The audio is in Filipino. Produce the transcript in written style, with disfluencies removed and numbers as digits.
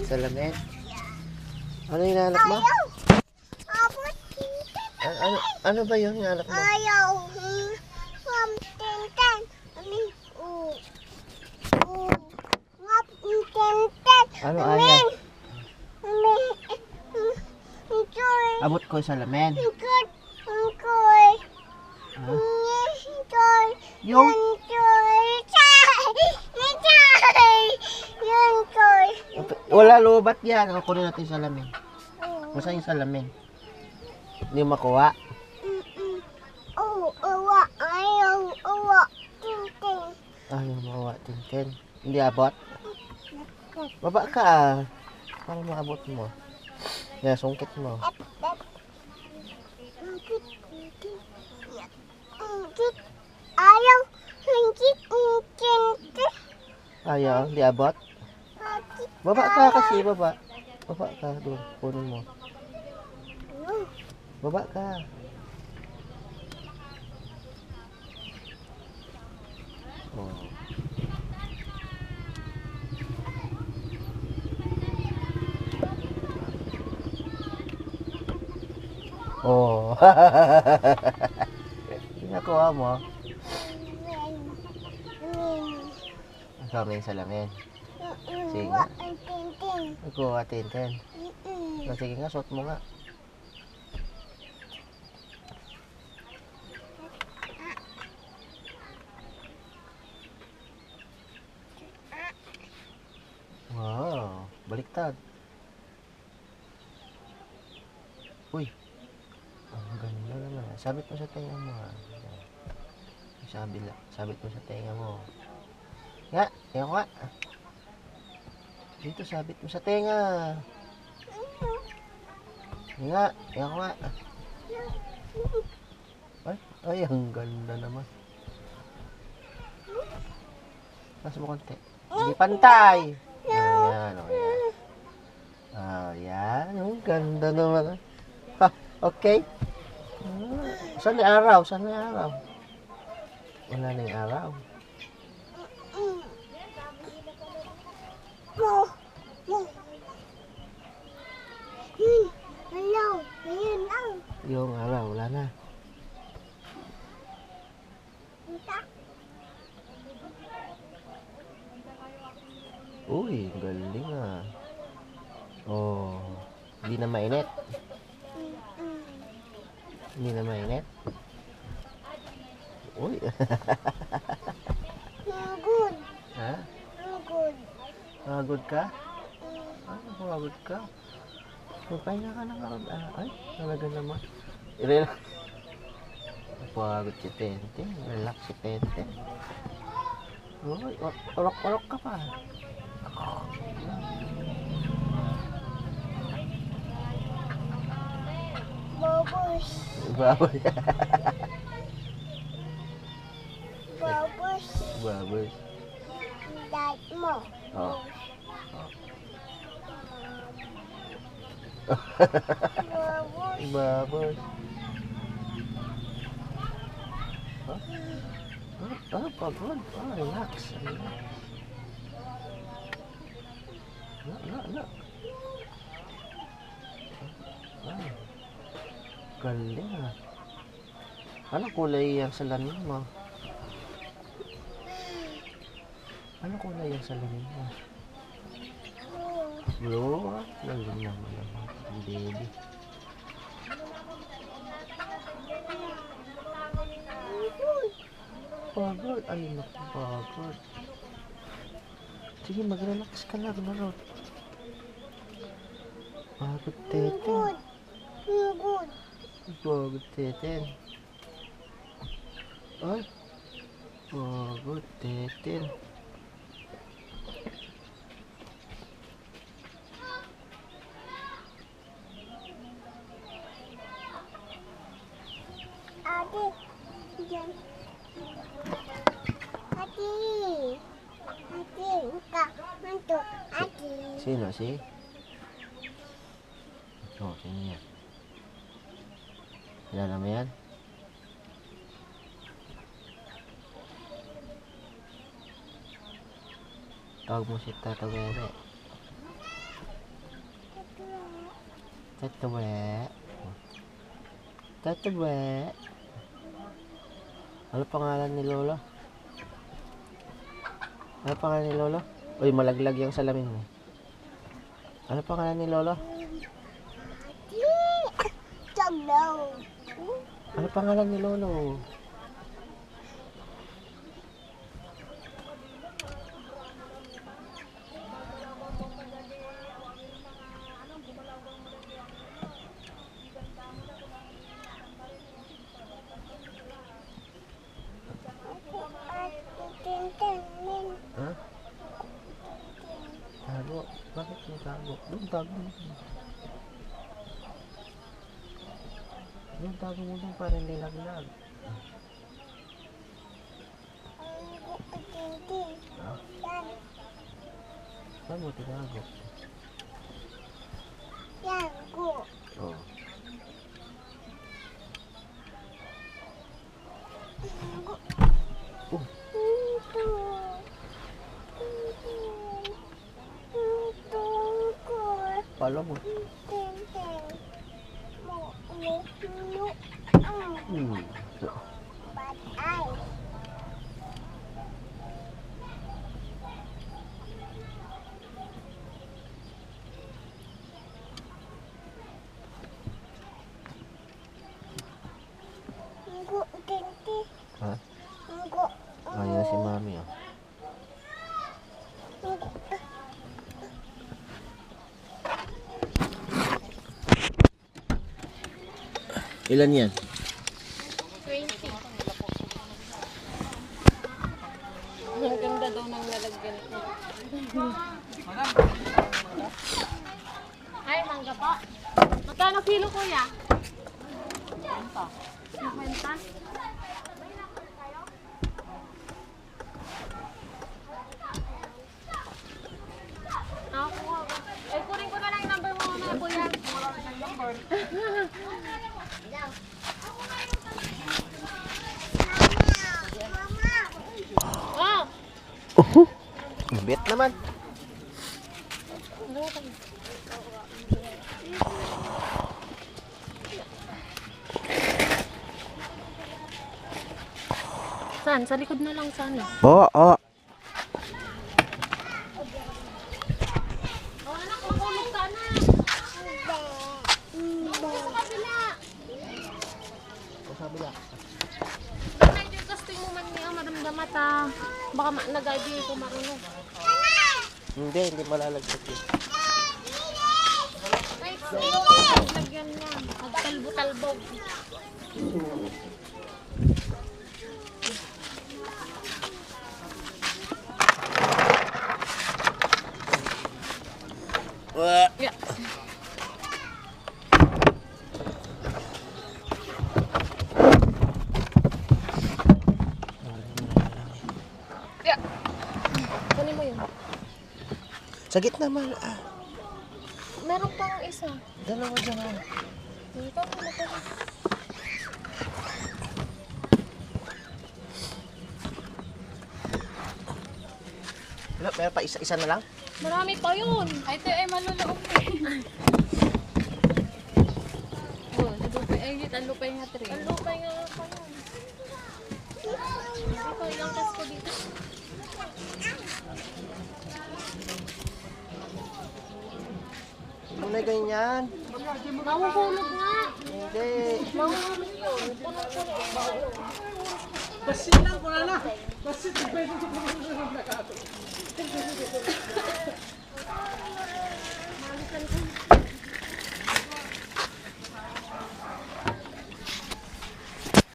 Salamin. Ano yung hinahanap mo? Ano ba yung hinahanap mo? Ayaw. Ano ayaw? Abot ko yung salamin. Ha? Yung? Wala lobat yan. Kunin natin yung salamin. Masa yung salamin? Hindi mo makuha? Ayaw makuha. Tintin. Hindi abot? Baba ka ah. Para maabot mo. Yan, sungkit mo. Ayaw. Ayaw, hindi abot? Baba ka kasi, baba. Baba ka doon. Kunin mo. Baba ka. Oh. Oh. Ginakuha mo. Ang kami yung salamin. Sige nga. Nagkuha tintin. Sige nga, suot mo nga. Wow, baliktad. Uy. Ang ganda naman. Sabit mo sa tenga mo. Sabit mo sa tenga mo. Nga, tingnan ko nga. Dito, sabit mo sa tenga. Nga, tingnan ko nga. Ay, ang ganda naman. Mas mo konti. Hindi pantay. Ayan, ayan. Ayan, ang ganda naman. Ha, okay. Saan yung araw? Saan yung araw? Wala na yung araw. Yung araw, wala na. Uy, galing ah. Oh, hindi na mainit. Hindi na mainit. Uy. Pagod. Ha? Pagod. Pagod ka? Ano, pagod ka? Magpahinga ka ng karoon. Ay, talaga naman. Relax. Pagod si Tente. Relax si Tente. Uy, orok-orok ka pa. Babos. Baboy. Babos. Baboy. Dad mo. Oh. Babos. Baboy. Pagod. Relax. Relax. No. Galing ah. Ano kulay yung salamin mo? Ano kulay yung salamin mo? Blue? Galing naman naman. Baby. Pagod. Ay, naku, pagod. Sige, mag-relax ka lang, Marot. Pagod, Teten. Pagod. Pagod, Teten. Ay. Pagod, Teten. Ate. Diyan. Ate. Ate. Uka. Manto. Ate. Sino, si? Oh, sino yan? Kilala mo yan? Tawag mo si Tata Wele. Tatawe. Tatawe. Ano pangalan ni Lolo? Ano pangalan ni Lolo? Uy, malaglag yung salamin mo. Ano pangalan ni Lolo? Hello. Ano pangalan ni Lolo? Ha? Tago? Bakit mo tago? Doon tago mo. Doon tago mo doon para hindi laglag. Ha? Saan mo tinago? Yan, go. Oh. Oh. Pala mo. So, ha? Ayaw si Mami, oh. Ilan yan? 20. Ang ganda daw ng lalagyan ko. Ay, mangga po. Magkano kilo, kuya? 50. Ako. Eh, kunin ko na lang yung number mo na, kuya. Wala na siyang number. Oh! Bet naman. Saan? Sa likod na lang sana. Oo, oo. Oh, anak, makulog ka na. Sa kabila. Sabi na. Baka ito yung casting mo man niya, maramdamat ah. Baka nag-ID ko marunong. Hindi malalaglag yun. Right, lagyan niya. Magtalbo-talbog. Yeah. Yeah. Kunin mo yun. Sa gitna man. Ah, Meron pang isa. dalawa dyan. Ah. Dito, dito. Wala, meron pa isa na lang? Marami pa yun. Ay, ito eh, maluloob eh. Oh, nalupay. Ay, nalupay nga tre. Nalupay nga pa yun. Dito, ilang kas ko dito. Kulay ganyan. Mahuhulog nga. Hindi. Mahuhulog yun. Punong-puno. Basit lang, wala na. Basit